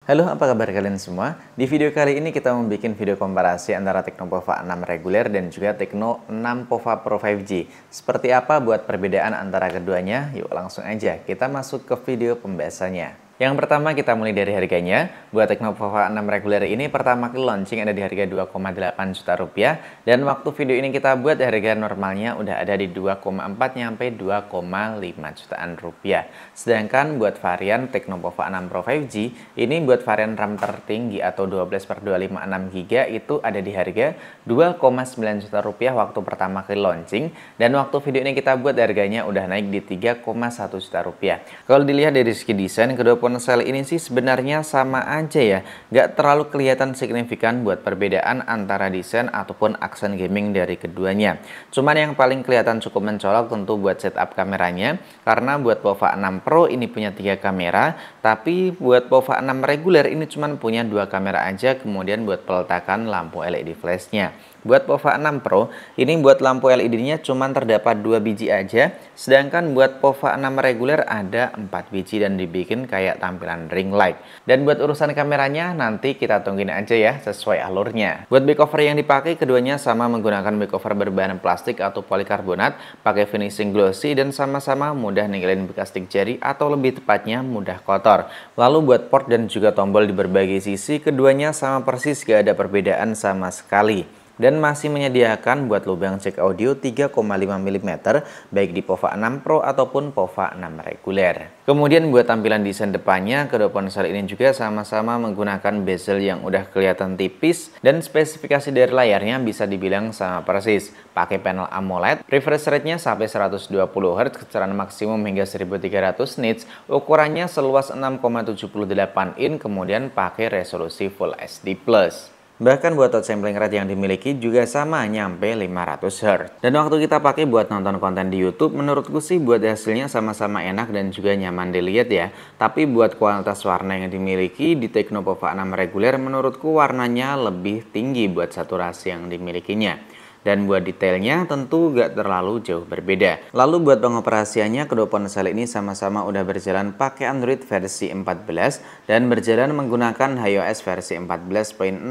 Halo, apa kabar kalian semua? Di video kali ini kita membuat video komparasi antara Tecno Pova 6 reguler dan juga Tecno 6 Pova Pro 5G. Seperti apa buat perbedaan antara keduanya? Yuk langsung aja kita masuk ke video pembahasannya. Yang pertama kita mulai dari harganya. Buat Tecno Pova 6 reguler ini pertama kali launching ada di harga 2,8 juta rupiah. Dan waktu video ini kita buat harga normalnya udah ada di 2,4 nyampe 2,5 jutaan rupiah. Sedangkan buat varian Tecno Pova 6 Pro 5G ini buat varian RAM tertinggi atau 12/256 GB itu ada di harga 2,9 juta rupiah waktu pertama kali launching. Dan waktu video ini kita buat harganya udah naik di 3,1 juta rupiah. Kalau dilihat dari segi desain, kedua ponsel ini sih sebenarnya sama aja ya, nggak terlalu kelihatan signifikan buat perbedaan antara desain ataupun aksen gaming dari keduanya. Cuman yang paling kelihatan cukup mencolok tentu buat setup kameranya, karena buat Pova 6 Pro ini punya 3 kamera, tapi buat Pova 6 reguler ini cuman punya 2 kamera aja, kemudian buat peletakan lampu LED flashnya. Buat Pova 6 Pro ini buat lampu LED-nya cuman terdapat 2 biji aja, sedangkan buat Pova 6 reguler ada 4 biji dan dibikin kayak tampilan ring light. Dan buat urusan kameranya nanti kita tungguin aja ya sesuai alurnya. Buat back cover yang dipakai keduanya sama menggunakan back cover berbahan plastik atau polikarbonat, pakai finishing glossy dan sama-sama mudah ninggalin bekas stik jari atau lebih tepatnya mudah kotor. Lalu buat port dan juga tombol di berbagai sisi keduanya sama persis, gak ada perbedaan sama sekali. Dan masih menyediakan buat lubang jack audio 3,5 mm baik di Pova 6 Pro ataupun Pova 6 reguler. Kemudian buat tampilan desain depannya, kedua ponsel ini juga sama-sama menggunakan bezel yang udah kelihatan tipis, dan spesifikasi dari layarnya bisa dibilang sama persis. Pakai panel AMOLED, refresh rate-nya sampai 120 Hz, kecerdasan maksimum hingga 1300 nits, ukurannya seluas 6,78 in, kemudian pakai resolusi Full HD+. Bahkan buat touch sampling rate yang dimiliki juga sama, nyampe 500 Hz. Dan waktu kita pakai buat nonton konten di YouTube, menurutku sih buat hasilnya sama-sama enak dan juga nyaman dilihat ya. Tapi buat kualitas warna yang dimiliki di Tecno Pova 6 reguler, menurutku warnanya lebih tinggi buat saturasi yang dimilikinya. Dan buat detailnya tentu gak terlalu jauh berbeda. Lalu buat pengoperasiannya, kedua ponsel ini sama-sama udah berjalan pakai Android versi 14 dan berjalan menggunakan iOS versi 14.0.0.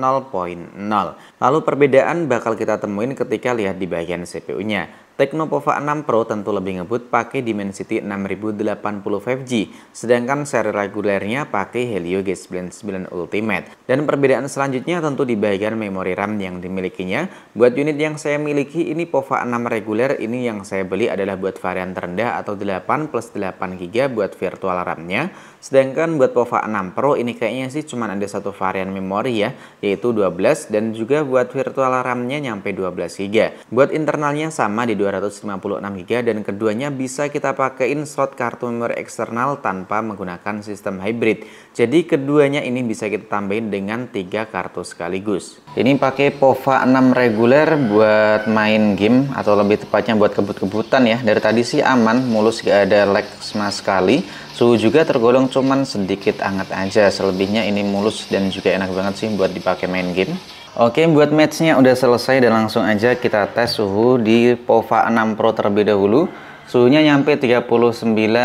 Lalu perbedaan bakal kita temuin ketika lihat di bagian CPU-nya. Tecno Pova 6 Pro tentu lebih ngebut pakai Dimensity 6080 5G, sedangkan seri regulernya pakai Helio G99 Ultimate. Dan perbedaan selanjutnya tentu di bagian memori RAM yang dimilikinya. Buat unit yang saya miliki ini Pova 6 reguler, ini yang saya beli adalah buat varian terendah atau 8 plus 8 GB buat virtual RAM-nya. Sedangkan buat Pova 6 Pro ini kayaknya sih cuma ada satu varian memori ya, yaitu 12, dan juga buat virtual RAM-nya nyampe 12 GB. Buat internalnya sama di 256 GB, dan keduanya bisa kita pakein slot kartu memori eksternal tanpa menggunakan sistem hybrid. Jadi keduanya ini bisa kita tambahin dengan 3 kartu sekaligus. Ini pakai Pova 6 reguler buat main game atau lebih tepatnya buat kebut-kebutan ya. Dari tadi sih aman, mulus, gak ada lag sama sekali. Suhu juga tergolong cuman sedikit hangat aja, selebihnya ini mulus dan juga enak banget sih buat dipakai main game. Oke, buat matchnya udah selesai dan langsung aja kita tes suhu di Pova 6 Pro terlebih dahulu. Suhunya nyampe 39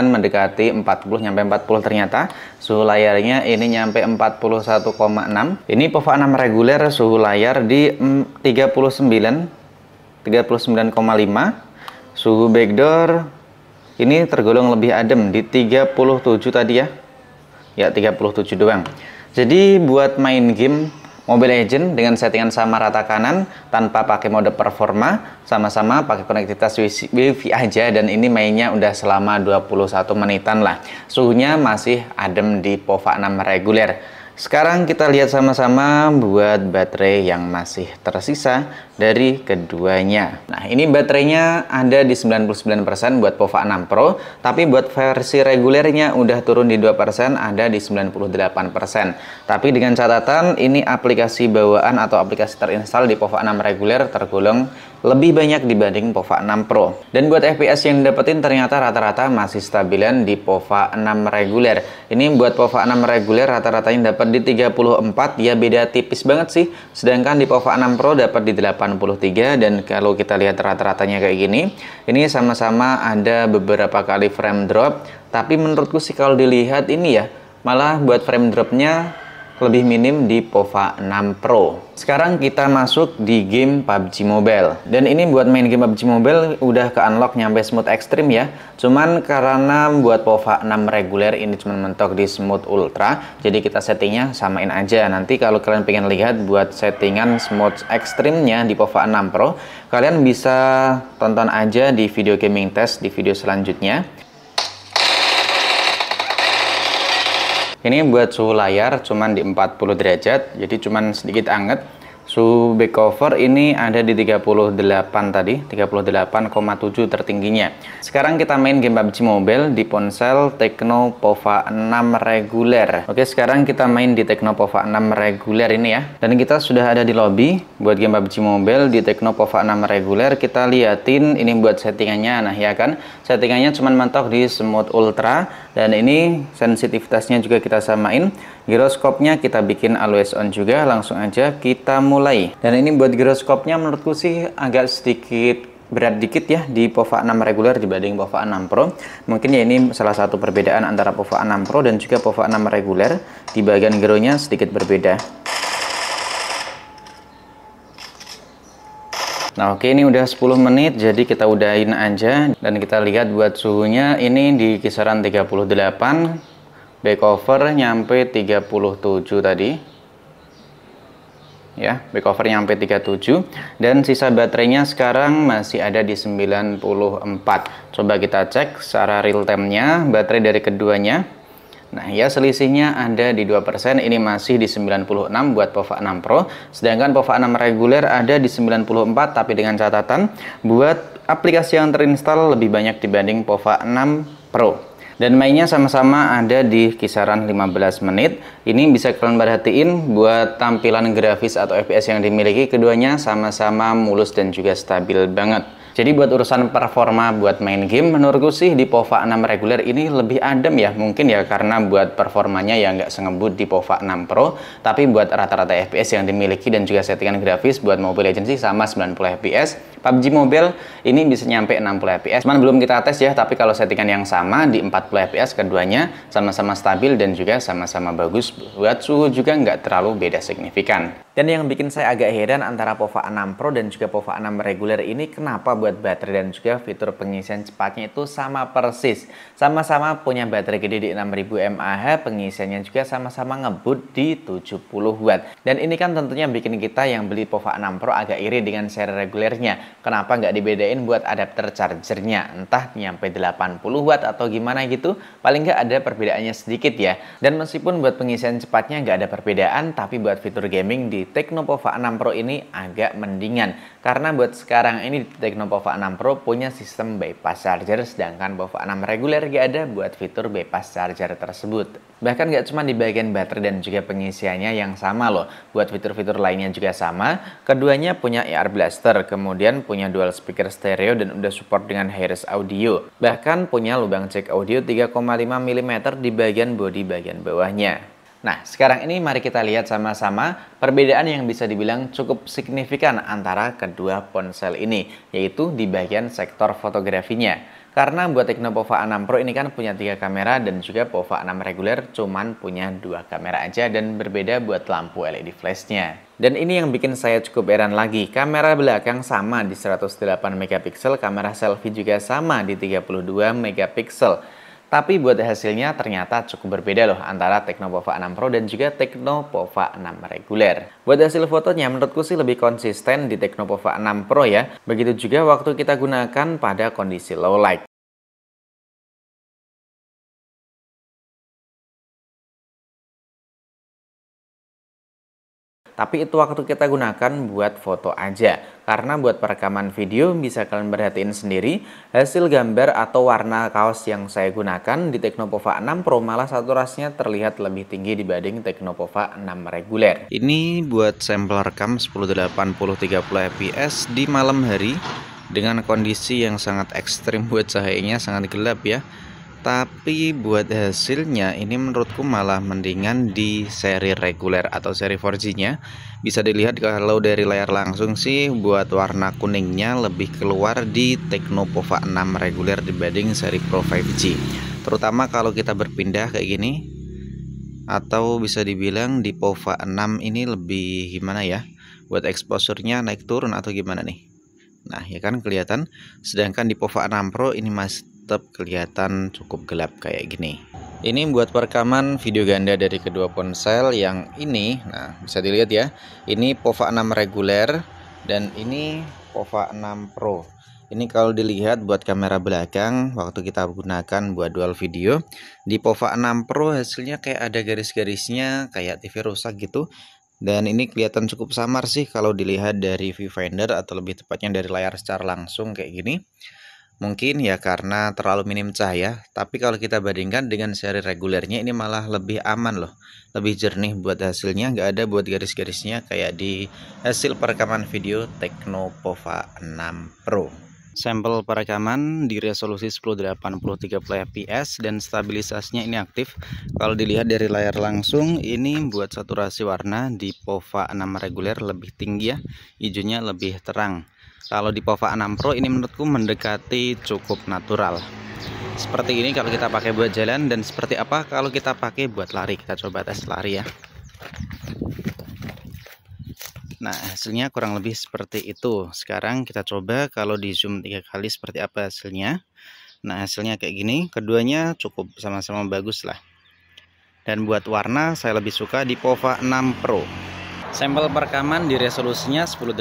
mendekati 40, nyampe 40 ternyata. Suhu layarnya ini nyampe 41,6. Ini Pova 6 reguler suhu layar di 39,5. Suhu backdoor ini tergolong lebih adem di 37 tadi ya. Ya 37 doang. Jadi buat main game Mobile Legends dengan settingan sama rata kanan tanpa pakai mode performa, sama-sama pakai konektivitas Wi-Fi aja, dan ini mainnya udah selama 21 menitan lah. Suhunya masih adem di Pova 6 reguler. Sekarang kita lihat sama-sama buat baterai yang masih tersisa dari keduanya. Nah, ini baterainya ada di 99% buat Pova 6 Pro, tapi buat versi regulernya udah turun di 2%, ada di 98%. Tapi dengan catatan ini aplikasi bawaan atau aplikasi terinstall di Pova 6 reguler tergolong lebih banyak dibanding Pova 6 Pro. Dan buat FPS yang didapetin ternyata rata-rata masih stabilan di Pova 6 reguler. Ini buat Pova 6 reguler rata-ratanya dapat di 34, ya beda tipis banget sih. Sedangkan di Pova 6 Pro dapat di 83, dan kalau kita lihat rata-ratanya kayak gini, ini sama-sama ada beberapa kali frame drop. Tapi menurutku sih kalau dilihat ini ya, malah buat frame dropnya lebih minim di POVA 6 Pro. Sekarang kita masuk di game PUBG Mobile. Dan ini buat main game PUBG Mobile udah ke unlock nyampe smooth ekstrim ya. Cuman karena buat POVA 6 reguler ini cuma mentok di smooth ultra, jadi kita settingnya samain aja. Nanti kalau kalian pengen lihat buat settingan smooth ekstrimnya di POVA 6 Pro, kalian bisa tonton aja di video gaming test di video selanjutnya. Ini buat suhu layar cuman di 40 derajat, jadi cuman sedikit anget. Suhu back cover ini ada di 38 tadi, 38,7 tertingginya. Sekarang kita main game PUBG Mobile di ponsel Tecno POVA 6 reguler. Oke, sekarang kita main di Tecno POVA 6 reguler ini ya. Dan kita sudah ada di lobby buat game PUBG Mobile di Tecno POVA 6 reguler. Kita liatin ini buat settingannya. Nah ya kan, settingannya cuman mentok di smooth ultra. Dan ini sensitivitasnya juga kita samain. Giroskopnya kita bikin always on juga. Langsung aja kita mulai. Dan ini buat giroskopnya menurutku sih agak sedikit berat dikit ya di POVA 6 reguler dibanding POVA 6 Pro. Mungkin ya ini salah satu perbedaan antara POVA 6 Pro dan juga POVA 6 reguler. Di bagian gironya sedikit berbeda. Nah oke, ini udah 10 menit, jadi kita udahin aja. Dan kita lihat buat suhunya ini di kisaran 38. Back cover nyampe 37 tadi. Ya, back cover nyampe 37. Dan sisa baterainya sekarang masih ada di 94. Coba kita cek secara real time-nya baterai dari keduanya. Nah ya, selisihnya ada di 2%. Ini masih di 96 buat POVA 6 Pro. Sedangkan POVA 6 reguler ada di 94, tapi dengan catatan buat aplikasi yang terinstall lebih banyak dibanding POVA 6 Pro. Dan mainnya sama-sama ada di kisaran 15 menit. Ini bisa kalian perhatiin buat tampilan grafis atau FPS yang dimiliki keduanya sama-sama mulus dan juga stabil banget. Jadi buat urusan performa buat main game, menurutku sih di POVA 6 reguler ini lebih adem ya. Mungkin ya karena buat performanya ya nggak sengebut di POVA 6 Pro. Tapi buat rata-rata FPS yang dimiliki dan juga settingan grafis buat Mobile Legends sih sama 90 FPS. PUBG Mobile ini bisa nyampe 60 FPS. Cuman belum kita tes ya, tapi kalau settingan yang sama di 40 FPS keduanya sama-sama stabil dan juga sama-sama bagus. Buat suhu juga nggak terlalu beda signifikan. Dan yang bikin saya agak heran antara POVA 6 Pro dan juga POVA 6 reguler ini, kenapa buat baterai dan juga fitur pengisian cepatnya itu sama persis. Sama-sama punya baterai gede di 6000 mAh, pengisiannya juga sama-sama ngebut di 70 watt. Dan ini kan tentunya bikin kita yang beli POVA 6 Pro agak iri dengan seri regulernya. Kenapa nggak dibedain buat adapter chargernya? Entah nyampe 80 watt atau gimana gitu, paling nggak ada perbedaannya sedikit ya. Dan meskipun buat pengisian cepatnya nggak ada perbedaan, tapi buat fitur gaming di Tecno POVA 6 Pro ini agak mendingan. Karena buat sekarang ini Tecno POVA 6 Pro punya sistem bypass charger, sedangkan POVA 6 reguler gak ada buat fitur bypass charger tersebut. Bahkan gak cuma di bagian baterai dan juga pengisiannya yang sama loh, buat fitur-fitur lainnya juga sama. Keduanya punya AR blaster, kemudian punya dual speaker stereo dan udah support dengan hi-res audio. Bahkan punya lubang jack audio 3,5 mm di bagian bodi bagian bawahnya. Nah, sekarang ini mari kita lihat sama-sama perbedaan yang bisa dibilang cukup signifikan antara kedua ponsel ini, yaitu di bagian sektor fotografinya. Karena buat Tecno POVA 6 Pro ini kan punya 3 kamera dan juga POVA 6 reguler cuman punya 2 kamera aja dan berbeda buat lampu LED flashnya. Dan ini yang bikin saya cukup heran lagi, kamera belakang sama di 108 megapiksel, kamera selfie juga sama di 32 megapiksel. Tapi buat hasilnya ternyata cukup berbeda loh antara Tecno POVA 6 Pro dan juga Tecno POVA 6 reguler. Buat hasil fotonya menurutku sih lebih konsisten di Tecno POVA 6 Pro ya. Begitu juga waktu kita gunakan pada kondisi low light. Tapi itu waktu kita gunakan buat foto aja. Karena buat perekaman video bisa kalian perhatiin sendiri, hasil gambar atau warna kaos yang saya gunakan di Tecno POVA 6 Pro malah saturasinya terlihat lebih tinggi dibanding Tecno POVA 6 reguler. Ini buat sampel rekam 1080-30 fps di malam hari dengan kondisi yang sangat ekstrim, buat cahayanya sangat gelap ya. Tapi buat hasilnya ini menurutku malah mendingan di seri reguler atau seri 4G-nya. Bisa dilihat kalau dari layar langsung sih buat warna kuningnya lebih keluar di Tecno POVA 6 reguler dibanding seri Pro 5G. Terutama kalau kita berpindah kayak gini. Atau bisa dibilang di POVA 6 ini lebih gimana ya? Buat exposure-nya naik turun atau gimana nih? Nah, ya kan kelihatan. Sedangkan di POVA 6 Pro ini masih tetap kelihatan cukup gelap kayak gini. Ini buat perekaman video ganda dari kedua ponsel yang ini. Nah, bisa dilihat ya. Ini POVA 6 reguler dan ini POVA 6 Pro. Ini kalau dilihat buat kamera belakang waktu kita gunakan buat dual video, di POVA 6 Pro hasilnya kayak ada garis-garisnya kayak TV rusak gitu. Dan ini kelihatan cukup samar sih kalau dilihat dari viewfinder atau lebih tepatnya dari layar secara langsung kayak gini. Mungkin ya karena terlalu minim cahaya, tapi kalau kita bandingkan dengan seri regulernya ini malah lebih aman loh. Lebih jernih buat hasilnya, nggak ada buat garis-garisnya kayak di hasil perekaman video Tecno POVA 6 Pro. Sampel perekaman di resolusi 1080 30 fps dan stabilisasinya ini aktif. Kalau dilihat dari layar langsung, ini buat saturasi warna di POVA 6 reguler lebih tinggi ya, hijaunya lebih terang. Kalau di POVA 6 Pro ini menurutku mendekati cukup natural. Seperti ini kalau kita pakai buat jalan, dan seperti apa kalau kita pakai buat lari. Kita coba tes lari ya. Nah, hasilnya kurang lebih seperti itu. Sekarang kita coba kalau di zoom 3 kali seperti apa hasilnya. Nah, hasilnya kayak gini. Keduanya cukup sama-sama bagus lah. Dan buat warna saya lebih suka di POVA 6 Pro. Sampel perekaman di resolusinya 1080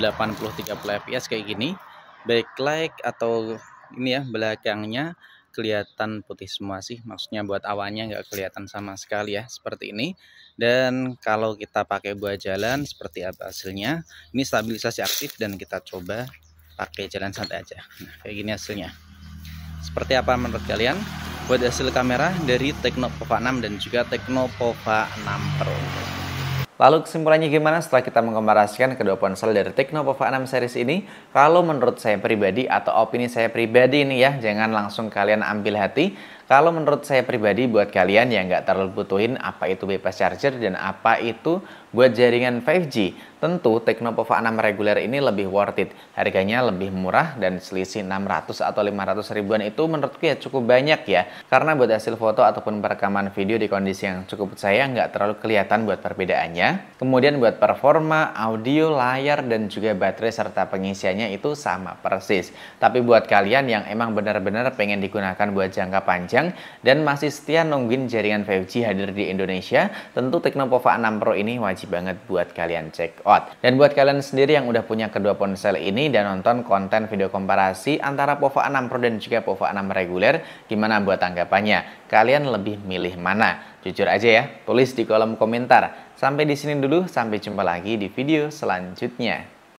30 fps kayak gini. Backlight atau ini ya belakangnya kelihatan putih semua sih, maksudnya buat awannya nggak kelihatan sama sekali ya, seperti ini. Dan kalau kita pakai buat jalan seperti apa hasilnya, ini stabilisasi aktif dan kita coba pakai jalan santai aja. Nah, kayak gini hasilnya. Seperti apa menurut kalian buat hasil kamera dari Tecno POVA 6 dan juga Tecno POVA 6 Pro? Lalu kesimpulannya gimana setelah kita mengkomparasikan kedua ponsel dari Tecno POVA 6 series ini? Kalau menurut saya pribadi atau opini saya pribadi ini ya, jangan langsung kalian ambil hati. Kalau menurut saya pribadi, buat kalian yang nggak terlalu butuhin apa itu bypass charger dan apa itu buat jaringan 5G, tentu Tecno POVA 6 reguler ini lebih worth it. Harganya lebih murah dan selisih 600 atau 500 ribuan itu menurutku ya cukup banyak ya. Karena buat hasil foto ataupun perekaman video di kondisi yang cukup saya nggak terlalu kelihatan buat perbedaannya. Kemudian buat performa, audio, layar, dan juga baterai serta pengisiannya itu sama persis. Tapi buat kalian yang emang benar-benar pengen digunakan buat jangka panjang dan masih setia nungguin jaringan 5G hadir di Indonesia, tentu Tecno POVA 6 Pro ini wajib banget buat kalian check out. Dan buat kalian sendiri yang udah punya kedua ponsel ini dan nonton konten video komparasi antara POVA 6 Pro dan juga POVA 6 reguler, gimana buat tanggapannya? Kalian lebih milih mana? Jujur aja ya, tulis di kolom komentar. Sampai di sini dulu, sampai jumpa lagi di video selanjutnya.